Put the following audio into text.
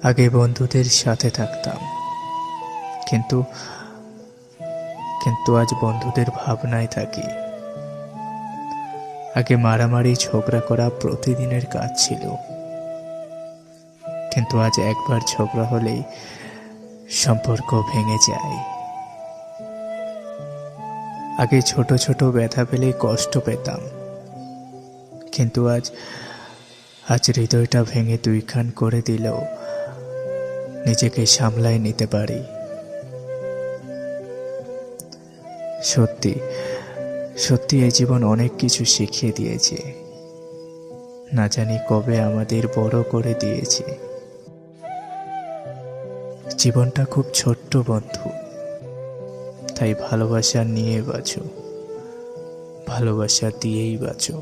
আগে বন্ধুদের সাথে থাকতাম, কিন্তু কিন্তু আজ বন্ধুদের ভাবনায় থাকি। আগে মারামারি ঝগড়া করা প্রতিদিনের কাজ ছিল, কিন্তু আজ একবার ঝগড়া হলেই সম্পর্ক ভেঙে যায়। আগে ছোট ছোট ব্যথা পেলেই কষ্ট পেতাম, কিন্তু আজ আজ হৃদয়টা ভেঙে দুইখান করে দিলেও নিজেকে সামলায় নিতে পারি। সত্যি সত্যি এই জীবন অনেক কিছু শিখিয়ে দিয়েছে, না জানি কবে আমাদের বড় করে দিয়েছে। জীবনটা খুব ছোট্ট বন্ধু, তাই ভালোবাসা নিয়ে বাঁচো, ভালোবাসা দিয়েই বাঁচো।